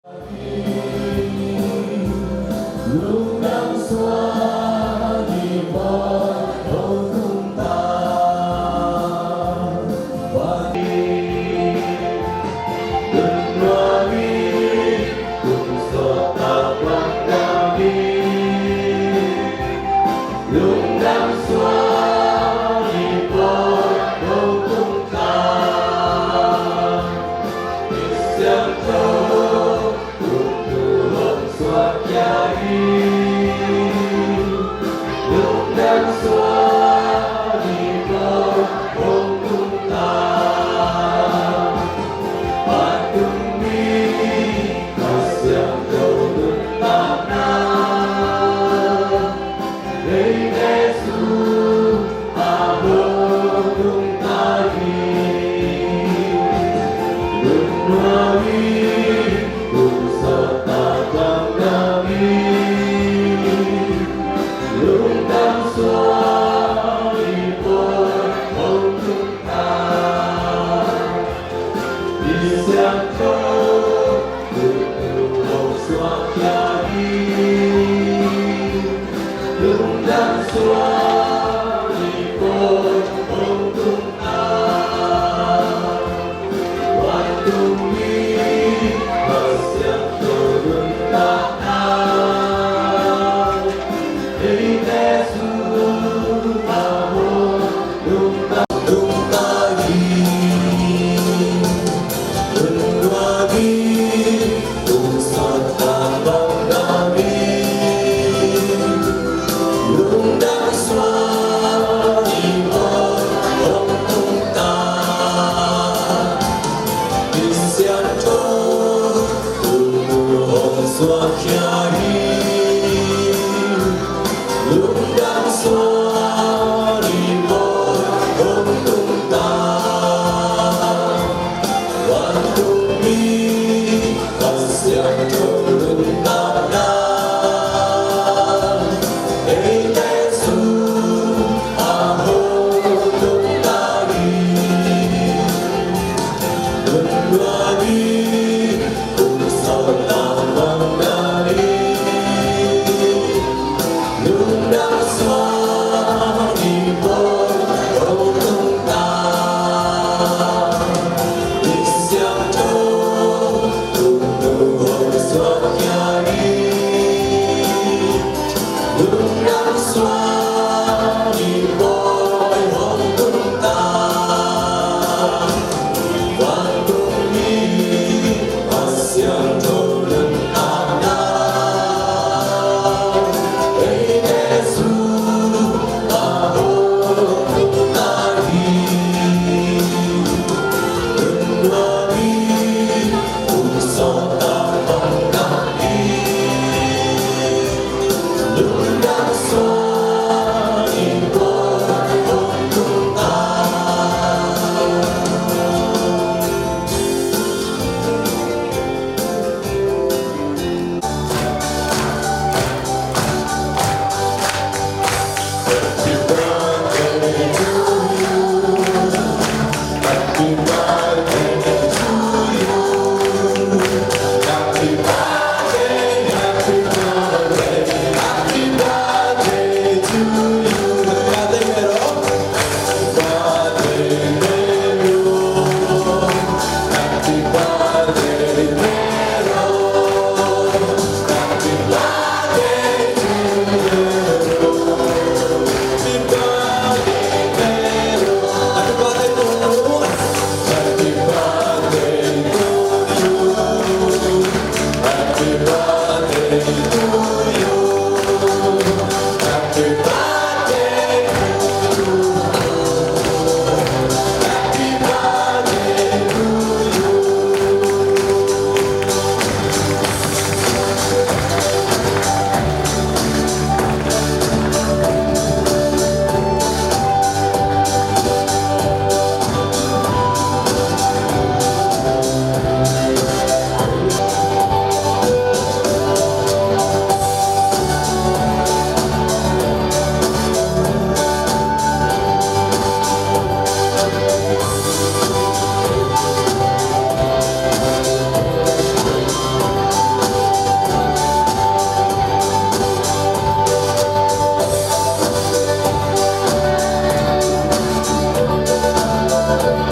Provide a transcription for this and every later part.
lúc nắng xóa đi mọi đau thương ta và đừng lo đi cùng gió ta quăng ta đi lúc nắng xóa đi mọi đau thương ta xem thâu cùng luôn xóa đi lúc nắng xóa ข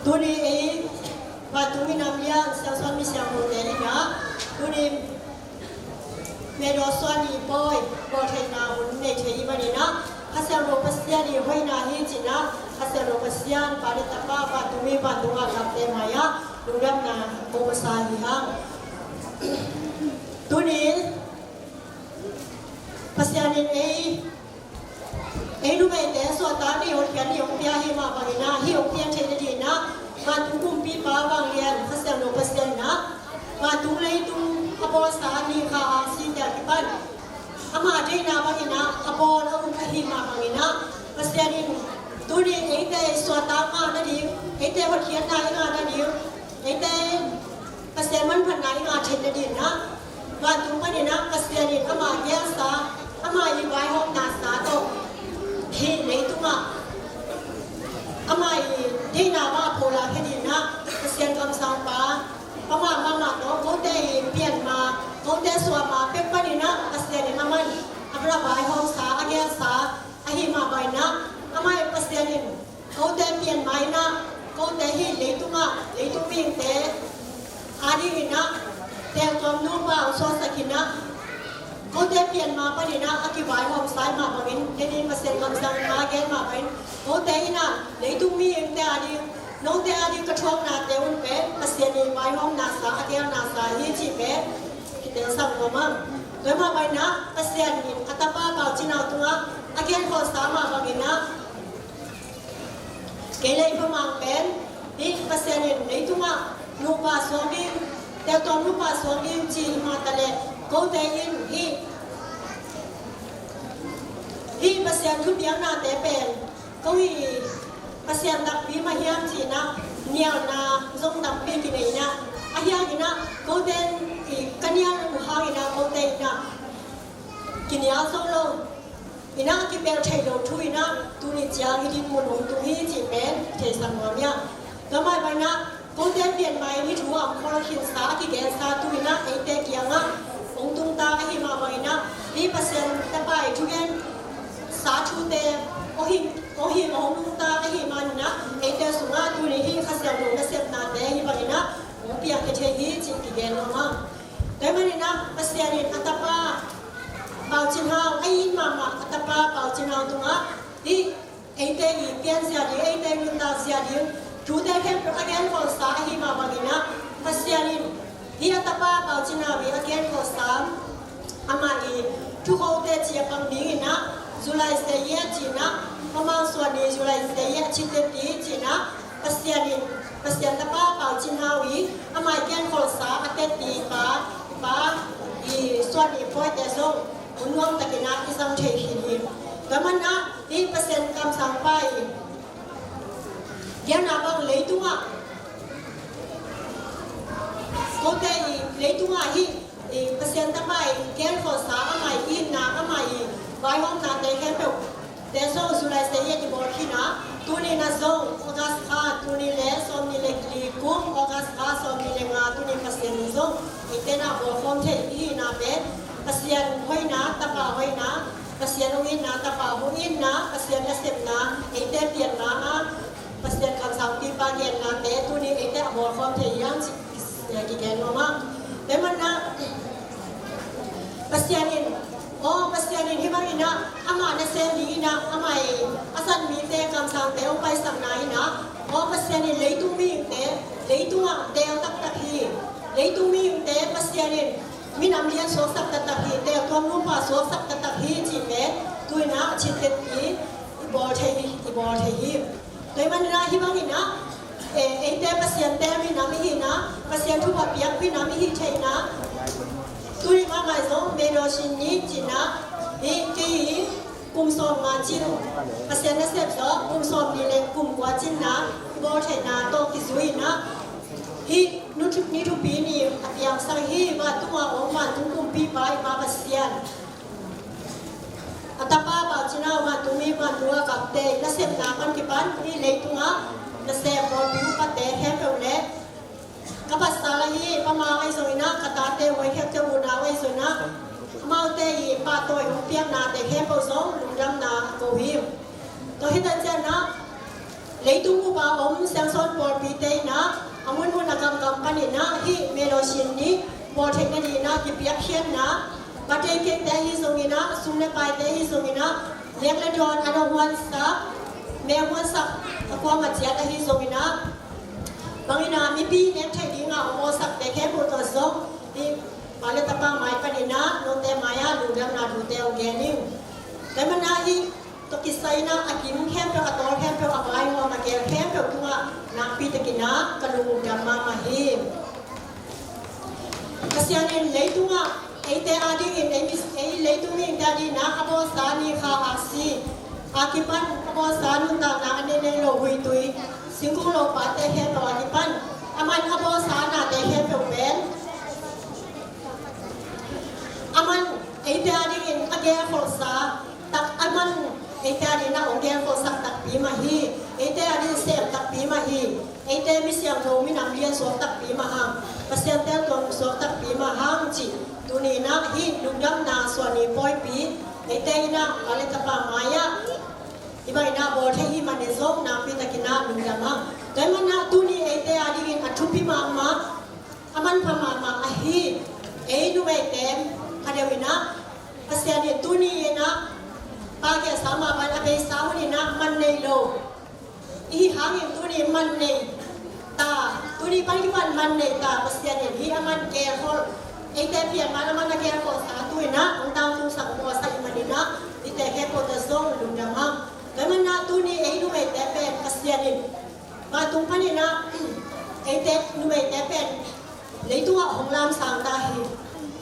ตัวนี้ว่าตัวนี้นำยางเสียงส่วนมีเสียงโมเดลนะตัวนี้เมโดส่วนนี้ปอยบอเทนาหุ่นในเทอีมันนะฮัสเซโรปัสยานีห้อยนาฮิจินะฮัสเซโรปัสยานปาริตาป้าปาตุมีปาตุอากับเตมายะดูดับนาโมปัสสาหิฮังตัวนี้ปัสยานีรู้ไหมแต่ส่วนตาที่หัวเขียนที่หัวเปียหิมาบางนะที่หัวเปียเทนดีนะมาตุ้งกุมปีป้าบางเรียนฮัสเซโรปัสยานะมาตุ้งเลยตุ้งอโปสานีข้าสิเดียร์ที่บ้านอามาเจน่าบางนะอโปแล้วอุ้งหิมาบางนะปัสยานีตัวนี้แต่ส่วนตามานั่นเองแต่หัวเขียนนายงานนั่นเองแต่ปัสยามันพันนายงานเทนดีนะมาตุ้งมันนะปัสยานีอามาเยสาอามาอีไว้ห้องนาสาโตที่ไหนตุ้งอามาที่นามาโพลาแค่นี้นะปัสยากำสังปาอามาเนาะเขาได้เปลี่ยนมาเขาได้สวมมาเป็นปนินะปัสยานีอามันอาบราไว้ห้องสาอาเกสาอาหิมาไปนะอามาปัสยานีเขาได้เปลี่ยนไม้นะเขาได้หินเลยตุ้งวิ่งแต่อาดีนะแต่ตัวนู้นว่าโซสกินะเขาได้เปลี่ยนมาปนินะอากิไว้ห้องสายมาเป็นเดี๋ยวปัสยากำสังมาแกนมาเป็นเขาได้นะเลยตุ้งวิ่งแต่อาดีน้องแต่อาดีกระทงนาเตวันเป็นปัสยานีไว้ห้องนาสาอาเดียนาสาฮิจิเป็นเดี๋ยวสั่งมามั่งโดยมาไปนะปัสยานีอัตป้าเป่าจีนเอาตัวอาเกียนขอสามาบางนะเกเลยประมาณเป็นนี่ปัสยานีในตัวลูกป้าสวมดินแต่ตอนลูกป้าสวมดินจีมาตะเลเขาได้ยินที่ปัสยาทุบยังนาแต่เป็นเขาปัสยาดักปีมาเฮียมจีนะเนียวนาจงดักปีกินนะอาเฮียกินะเขาเดินกันยังมุฮากินะเขาเดินนะกินยาส่งลงอินะกิเปลเทโดทุยนะตุนิจากิดิมุนงตุฮีจีเป็นเทสังวามีแล้วไม่ไปนะเขาเดินเปลี่ยนไปนี่ถือว่าคนละขินสากิแกสาตุยนะไอเตกียงะองตุงตาไอหิมาไปนะนี่ปัสยาตะไปทุกอย่างสาธุเตโอหิมองตุงตาไอหิมานะไอเตสุงาตุนิฮีขัสยาลงนัสเซปนาเตหิมานะเปียกเทฮีจีกิแกนมาแต่มันนะปัสยานีอัตป้าเป่าจินหาวไอ้ยินมาอัตป้าเป่าจินหาวตรงอ่ะที่ไอ้เตยเปลี่ยนเสียดีไอ้เตยลุนดาเสียดีจูเตแค่อาเกนขอสาไอ้มาบางนะปัสยานีที่อัตป้าเป่าจินหาวอาเกนขอสามอามาลีทุกคนเตจีปังดีนะจุลัยเสียจีนะประมาณส่วนนี้จุลัยเสียชิดเตตีจีนะปัสยานีปัสยาตป้าเป่าจินหาวีอามาเกนขอสาอาเตตีป้าอีส่วนนี้พอยแต่ส่งคุณน้องตะกินะที่สังเทหินีแต่มันนะที่ปัสยากำสังไปยานาบังเลยตัวเขาได้เลยตัวที่ปัสยาตป้าเกนขอสาอามาอินนาอามาไว้ห้องนาแต่แค่เปล่าแต่ส่งสุดท้ายเสียที่บอกที่นะตัวนี้นะส่งออกัสข้าตัวนี้เล่ส่งนี่เล็กลีกุ้งออกัสข้าส่งนี่เล็กงาตัวนี้ปัสยานี่ส่งอีเตน่าบอกฟอมเทอีน่าเป็นปัสยาห้อยนะตะปาห้อยนะปัสยาห้อยนะตะปาห้อยนะปัสยาเสพนะอีเตเปลี่ยนมาปัสยาคำสั่งปีปาเกียนนะแต่ตัวนี้อีเตบอกฟอมเทยังกี่แกนมาแต่มันนะปัสยานี่ปัสยานีที่บ้านนะอามาเนเซลีนะอามาอาสันมีเตคำสั่งเตอไปสั่งนายนะปัสยานีเลยตุ้มีเตเลยตุ้งเตอตักตะพีเลยตุ้มีเตปัสยานีมีน้ำเลี้ยงโซสักตะพีเตอตัวนุ่มผ้าโซสักตะพีจีเมตุยนะชิดเตอีบอลเทียโดยมันนะที่บ้านนะเอเตปัสยาเตมีน้ำมีนะปัสยาทุบเปียกมีน้ำมีเทนะตุยมาไงส่งเมโลชินีจีนะที่กุมสอมมาจินปัสยาเสพสอกุมสอมนี่เลยกุมกว่าจินนะบอเทนาโตกิซุยนะที่นุทุนี่ทุปีนี่เปียงสังฮีมาตัวองมาตุกุมปีไปมาปัสยาอัตป้าบ่าวจินามาตุมีมาตัวกับเตยเสพนาปันกิปันนี่เลยตัวเสพบอบิวปัตเตแฮมเปลเล่กับภาษาละฮีประมาไว้สวยนะกระตาเตไว้แค่เจ้าบุญาไว้สวยนะมาเตยปาตัวของเปียกนาแต่แค่เปิลสองลุงดำนาโกวิมตัวที่ตั้งใจนะเลยตุ้งกูบ่าวเสียงซ้อนปอดปีเต ชินนี้บอเทคดีนะกิเปียเขียนนะบัดเด็กแต่ฮิสงินะสุนไปแต่ฮิสงินะเลี้ยงและดอนอันวันสักแม่วันสักความมาเจียแต่ฮิสงินะบางนามีปีเน็ตไทยดีงาโมสักแต่แค่บุตรสองที่มาเลตปาไม้ปนินะโนเตมายาดูดังนาดูเตลแกนิวแต่มันนาฮีตกิสัยนะอากิมแคมเปอร์อัตอแคมเปอร์อะไรหัวมาแกแคมเปอร์ตัวนักปีตกินะกลูดำมาฮีกษัตริย์เลยตัวไอเตอดีอินไอมิสไอเลยตัวมีดาดีนะอับสานีข้าอาซีอากิปันอับสานุตานาอันเนโลหุยตุยสิงคุโลปาเตเฮปอากิปันอามันอับสานาเตเฮปเป็นอามันไอเตอดีอินอาเกฟอสาตักอามันไอเตอดีนะองเกฟอสักตักปีมาฮีไอเตอดีเซมตักปีมาฮีไอเตมิเซียมโทมินามเลียนสวตักปีมาฮังปัสยันเตลตัวสวตักปีมาฮังจีตุนีนะฮีลุงดำนาส่วนนี้ปอยปีไอเตนะอะไรตะปามายะอีบายนะบอเทฮีมันเนซอกนาปีตะกินะลุงดำมาแต่มันนะตุนีไอเตอดีกินอัทุพิมามาอามันพมามาอฮีไอดูไอเต็มฮาเดวินะปัสยันเนี่ยตุนีนะปากแกสามาบันอเบสาวนี่นะมันในโลอีหางอย่างตุนีมันในตาตุนีปันกิบันมันในตาปัสยันเนี่ยที่อามันแกฮอลไอเตเปลี่ยนมาแล้วมันแกฮอลสาตุยนะองตามตุสังกัวสัยมันนี่นะอีเตแค่โพตะซงลุงดำมาแต่มันนะตุนีไอดูไอเตเป็นปัสยันนี่มาตุงพันนี่นะไอเตดูไอเตเป็นเลยตัวของลามสังตาหิ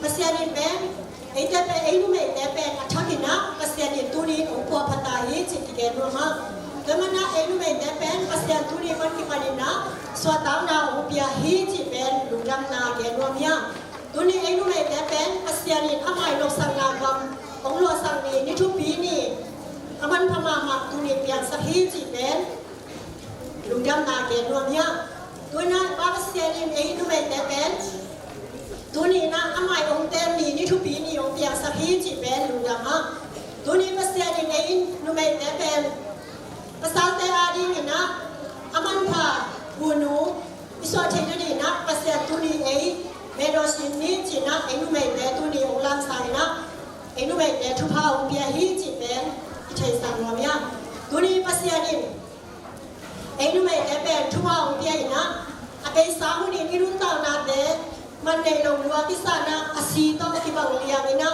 ปัสยันนี่เป็นไอเตเป็นไอดูไอเตเป็นอัฐกินะปัสยันนี่ตุนีองปัวพัตตาหิจิตติเกนรัวมาแต่มันนะไอดูไอเตเป็นปัสยันตุนีมันกิบันนี่นะสวดตามนาอุปยาหิจิเป็นลุงดำนาเกนรัวมียตุนีไอดูไอเตเป็นปัสยันนี่อามัยลกสังนาความของลัวสังนี่นิทุปีนี่อามันพม่ามาตุนีเปลี่ยนสักหิจิเป็นลุงดำนาเกนรัวมียตัวนั้นปัสยันนี่ไอดูไอเตเป็นตัวนี้นะอามัยองเต็มนี่นิทุปีนี่องเตียงสักหิจิเป็นลุงดำมาตัวนี้ปัสยันนี่ไอดูไอเตเป็นภาษาเตอาดีนี่นะอามันพาบูนูอิสวาเทนดีนะภาษาตุนีเอเมโดชินนี่จีนะเอ็นุเมเตตุนีองลังไซนะเอ็นุเมเตทุพาองเปียฮีจีเป็นอิเทสังวามียตุนีภาษานี่เอ็นุเมเตเป็นทุพาองเปียนะอาเปสามุนีนิรุนตานาเตมันในลงวัวกิสานะอาศีโตะกิบังเลียมินะ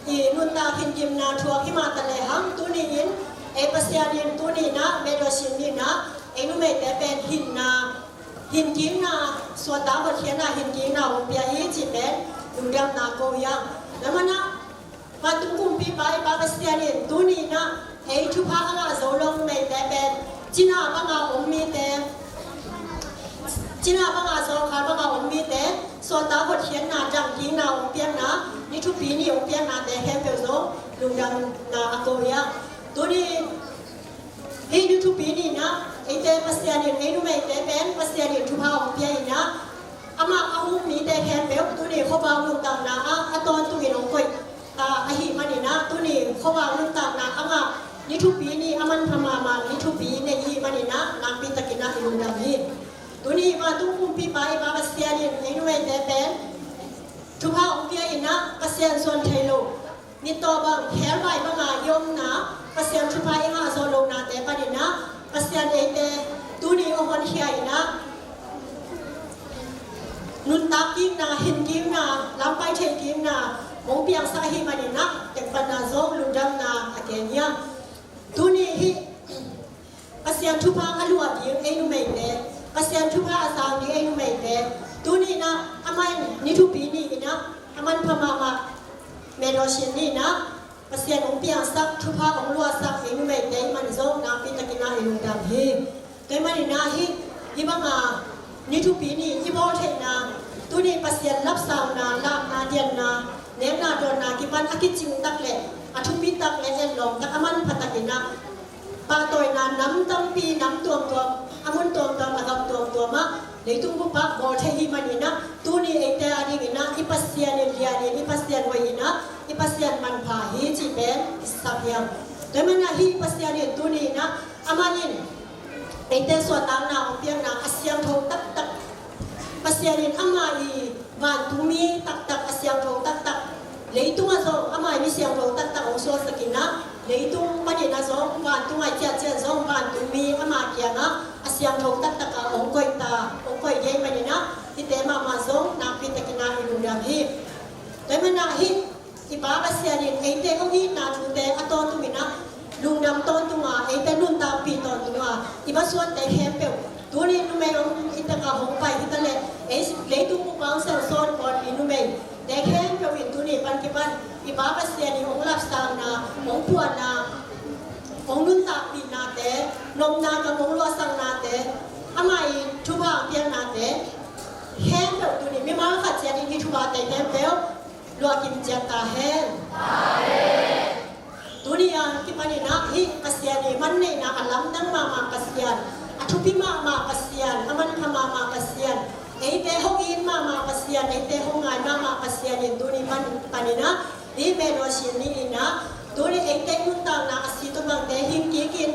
อีนุนตาคินกิมนาทัวกิมาตะเลหังตุนีอินเอปัสยานินตุนีนะเมโดชินนี่นะเอนุเมเตเป็นหินนาหินกิมนาสวดตามบทเขียนนาหินกิมนาองเปียฮีจิเป็นลุงดำนาโกยังแล้วมันนะมาตุกุมปีไปปาปัสยานินตุนีนะเอทุพะงาโซลงเมเตเป็นจินาบังอาอมมีเตจินาบังอาโซคาบังอาอมมีเตสวดตามบทเขียนนาจังกิมนาองเปียนานิทุปีนี่องเปียนาเตแฮเปโซลุงดำนาโกยังตัวนี้ไอ้ดูทุกปีนี่นะไอ้เตปัสยานินไอ้ดูไม่เตเป็นปัสยานินทุพาองเปียนะอามาอาหุมีเตแคนเบลตัวนี้เขาบางลุงตามนะอาตอนตัวนี้น้องก้อยอาหิมันนี่นะตัวนี้เขาบางลุงตามนะอามานี่ทุกปีนี่อามันพม่ามานี่ทุกปีเนี่ยหิมันนี่นะนางปีตะกินะลุงดำนี่ตัวนี้มาตุ้งคุมปีไปมาปัสยานินไอ้ดูไม่เตเป็นทุพาองเปียนะปัสยานส่วนเทโลนี่ตัวบางแขนไหวบางอายมนะปัสยันชุพายงาโซโลนาเตปานินะปัสยันเอเตตุนีโอฮอนเฮียนะนุนตากิมนาหินกิมนาลำไปเชกิมนามงเปียงสาหิมานินะเต็มปนาโซลุดำนาอเกเนียตุนีฮิปัสยันชุพาอลัวบิเอนุเมเตปัสยันชุพาอาซางนีเอนุเมเตตุนีนะอามันนิทุปีนี่นะอามันพม่ามาเมโดชินนี่นะปัสยันองเปียงสักทุพาองลัวสักเอนุเมเตมันโซนาปีตะกินาเอลุดำฮิแต่มันนี่นะฮิฮิบังอานิทุปีนี่ฮิโบเทนาตุนีปัสยันรับสาวนาลานาเดียนนาเนมนาโดนนากิบันอากิจิงตักเลอทุปิตักเลเอ็นลมตักอามันพัตกินะปาตัวนาน้ำตั้งปีน้ำตัวอามุนตัวอากับตัวมะเลยตุ้งบุปผาโบเทฮิมันนี่นะตุนีเอเตอาดีกินะอิปัสยันเลียนีอิปัสยันวัยนะอิปัสยันมันพาฮีจิเป็นสักยังแต่มันนะฮีปัสยันเนี่ยตุนีนะอามานินเอเตสวดตามนาองเปียงนาอาเซียงทงตักปัสยันเนี่ยอามาอี วันทุมีตักตักเสียงโถตักตักเลยตุ้งอ่ะส่งอามามีเสียงโถตักตักองโซสกินนะเลยตุ้งปัญญาส่งวันตุ้งไอเจียเจียส่งวันทุมีอามาเกียนะเสียงโถตักตักองก้อยตาองก้อยเย่ปัญญาที่เตมาส่งนักพิจารณาอิรุดาฮีแต่มันนาฮีที่บ้าเสียนี่ไอเตเขาฮีนาทุเตอตอนตุมินะลุงดำต้นตุมาไอเตนุ่นตาปีตอนตุมาที่บ้าส่วนแต่แฮมเปลตัวนี้นุ่มเมย์องอิตากาหงไปที่ทะเลเอสเลยตุ้งมุกบางเซลโซนก่อนปีนุ่มเมย์แต่แฮมเปลวินตัวนี้ปันกิบันที่บ้าเสียนี่องรับสางนาองปวดนาองนุ่นตาปีนาเตนมนากับองรัวสังนาเตอามาอีทุบางเพียงนาเตแฮมเปลตัวนี้ไม่มาขัดเสียนี่ที่ทุบางแต่แฮมเปลรัวกินเจ้าตาแฮมตัวนี้อันที่มันนี่นะฮิกัสเซียนี่มันนี่นะอันล้ำตั้งมากัสเซียนทุพิมากัสเซียนอามันทำมากัสเซียนไอ้เตหงอินมากัสเซียนไอ้เตหงงานมากัสเซียนตัวนี้มันปานี่นะนี่เมโนชินนี่นะตัวนี้ไอ้เตมุนตังนะสิตัวบางเตหิมกี่กิน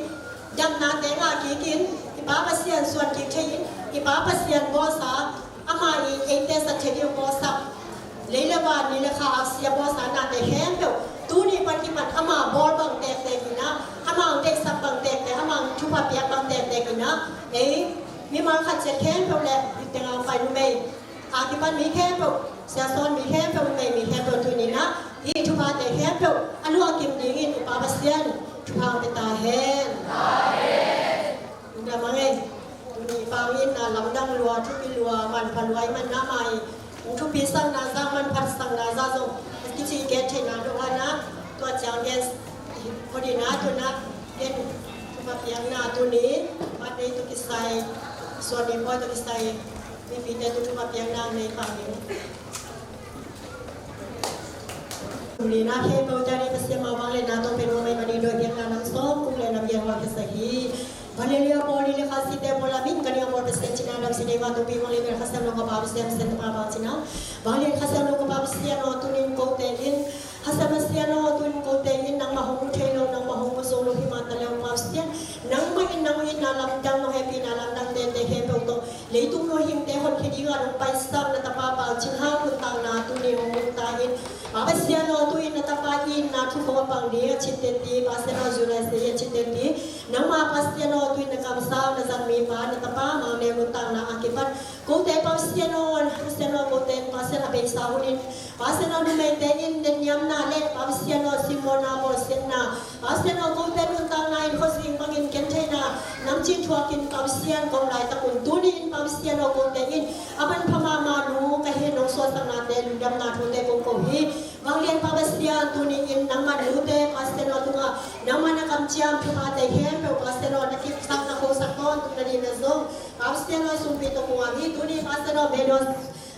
ดำนาเตงากี่กินที่ป้ากัสเซียนส่วนกี่เชยินที่ป้ากัสเซียนบอสาอามาไอ้เตสัตเทียบอสับเลยละวันนี่ละค่ะอาเซียบอสานาเตแฮมเปลตัวนี้ปฏิบัติอามาบอลบางเตะกินนะอามาเด็กสับบางเตะอามาชุบเปียบางเตะกินนะเอ้มีมันขัดเจ็ดแค่เปล่าแหละแต่เราไฟนุ่มเมย์อาที่บ้านมีแค่เปล่าเสียซอนมีแค่เปล่าไม่มีแค่เปล่าตัวนี้นะที่ชุบเตะแค่เปล่าอันนู้นกินดีกินอุปาเซียนชุบเตะตาแห้งดูได้มั้งเองตัวนี้ปาวินนะลำดังรัวทุกปีรัวมันพันไว้มันน้ำใหม่ทุกปีสั่งนาซามันพันสั่งนาซาส่งที่จีเกตเทนาดูกันนะตัวจางเกสพอดีนะตัวนะเด่นชุบเปียงนาตัวนี้มาในตัวกิไซส่วนนี้พอตัวกิไซมีปีเตตัวชุบเปียงนาในฝั่งนี้ตัวนี้นะเทปจารีเสียมาบางเลยนะต้องเป็นโมเมนต์มันโดยเพียงการน้ำส้มกุ้งเลยน้ำเย็นวันที่สี่Valeria Poli le khasite bola min kania mor pesechina nam sineva to bi mole mer khasam lo ka sem sen pa ba china Valeria khasam lo ka siano tunin ko telin khasam siano tunin ko telin nang mahong thelo nang mahong solo hi man tale ma sian nang ma in nang in na lam dang no happy na lam dang te he pe to le tum no him te hon khidi ga no pai sam na ta pa pa chin ha kun ta na tu ni hong ta in ba siano tu in na ta pa in na thu ko pang ni chit te ti ba se na ju na se chit te ti nang ma pa siano tu na kam sao na san mi pa na ta pa ma ne mun tang na akipat ko te pa siano ko te pa se na pe sa hunin pa se na du me te in den yam na le pa siano simona mo sen na pa siano ko te mun tang na in ko sing mangin ken the na nam chin thua kin pa sian kom lai ta kun tu ni in pa siano ko te in aban phama ma nu ka he no so sang na te lu dam na thu te ko hi wang lian pa sian tu ni in nang ma lu te pa siano tu nga nang ma na kam chiam phama te he pe pa siano na ki sak na ko sak ton tu na ni na zong pa siano sum pi to ko hi tu ni pa siano be do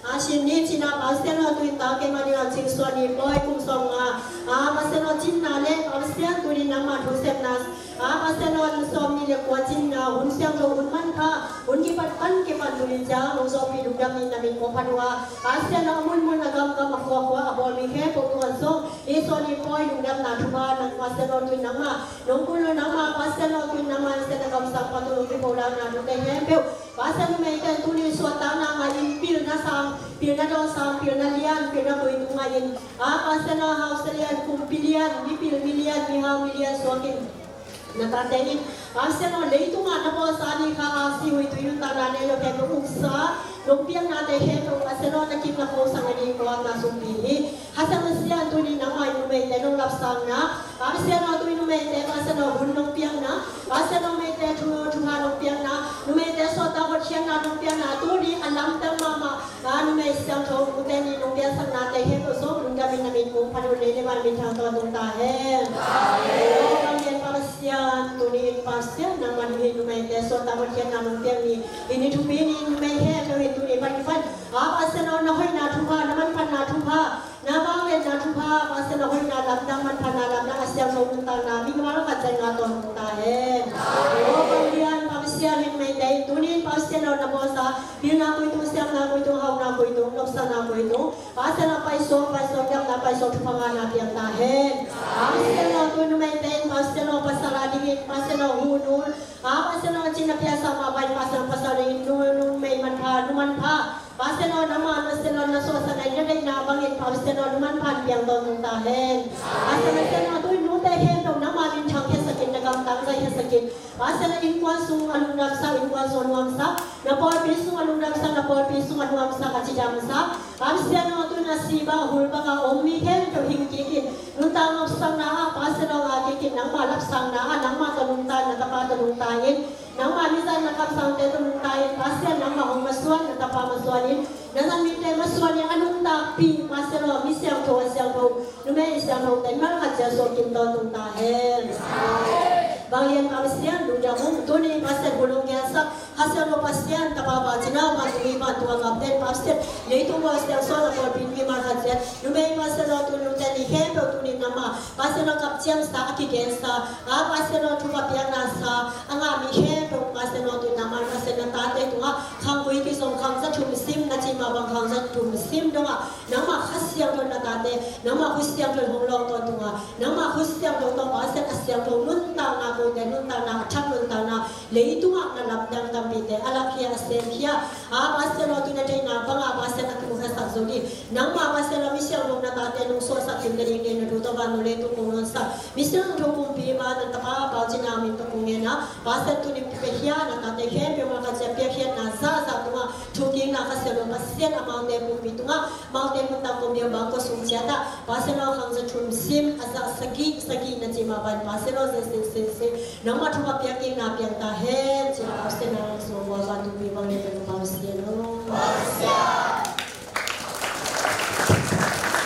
Asin ni Cina pasien lo tu ita ke mani lo cing suani boy kum song pasien lo cing na le pasien tu ni nama tu sep nas pasien lo som ni le kuat cing na un siang lo un man ka un ki pat tu ni ja un so pi du dam ni na min ko panwa pasien lo mun agam ka ma ko abol mi he ko tu so e so ni boy du dam na tu ba na pasien lo tu nama nong kun lo nama pasien lo tu nama se na kam sa pa tu ki ko la na tu ke he pe pasien me te tu ni so ta na ma in pil na sang pil na do sang pil na lian pil na koi tu ngayin pasien lo house lian kum pilian mi pil milian mi ha milian so kin Natatein, pasien lo lei tu nga na po sa ni ka asi hui tu yung tara ne lo ke ko uksa lumpiang na te he to pasien lo nakip na po sa ngani ko na sumpi hasang sian tu ni na mai nu me te nong lap sang na pasien lo tu nu me te pasien lo hun lumpiang na pasien lo me te tu ha lumpiang na nu me te so ta ko chiang na lumpiang na tu ni alam ta mama nu me siang to ku te ni lumpiang sang na te he to so lung da min na min ko panu le le ban min thang to tung ta he pasien tu ni pasien nang man hi nu me te so ta ko chiang na lumpiang ni ini tu bi ni nu me he to hi tu ni ban fan pasien lo na hoi na tu ha na man pan na tu ha na bang le na tu ha pasien lo hoi na lam dang man pan na lam na asiang so tung ta na mi ma lo ka chai na to tung ta he balian pasien hin me te tu ni pasien lo na bo sa bi na ko tu siang na ko tu hau na ko tu lok sa na ko tu pasien lo pai so yang na pai so tu pa na piang ta he pasien lo tu nu me te pasien lo pasala dingin pasien lo hu nu pasien lo chin na pia sa ma bai pasien pasal nu me man pha Paseno nama paseno na so sa kanya kay na bangin paseno naman pan piang don tahen. Paseno tu nu te hen dong nama min thang ke sakin na gam tang sa sakin. Paseno in kwan sung alung nam sa in kwan son wam sa na por pi sung alung nam sa na por pi sung alung nam sa ka chi jam sa. Paseno tu na si ba hul ba ka om mi hen to hing ki kin. Nu ta ngop sang na paseno ga ki kin nang ma lap sang na nang ma ta lung ta na ta pa ta lung ta yin. Nang ma mi sa na kap sang te ta lung ta yin. Paseno nang ma hong maswan na ta pa maswan Nang minta maswan yang anong tapi masero misyang to nume isyang to tay mal katya so kinto tung tahen Bangyan kamsiyan duda mong tuni pasir bulong yansak hasero pasyan tapapa china matumi matuwa kapten pasir leitu pasir so na por pinki mar katya nume masero tunu tani hempo tuni nama pasero kapsyam sa akigensa pasero tuwa piang nasa anga mi hempo pasero tuni nama pasero tate tuwa kangui ki song kang sa chumsim na chima bang kang sa chumsim donga nama khasyang to na tate nama khusyang to honglong to tuwa nama khusyang to pasir asyang to nun ta na ko de nun ta na chap nun ta na leitu ma na lap dang tam pite alakhia sen khia pasero tu na dai na banga pasero tu kha sa zodi nama pasero misyang long na tate nung so sa tin dering ne du to ban le tu kung sa misyang to kung pi ma na ta pa china min to kung na pasero tu ni pe khia na tate khe pe ma ka che pe khia na sa sa tu ma thuking na kasero pasien amang de mu pi tu nga mau de mu ta ko dia ba ko sung sia ta pasero khang za chum sim asa sagi na chima ban pasero se nama thu pa pya king na pyang ta he china pasero so wa ba tu pi bang le pe ko pa sien no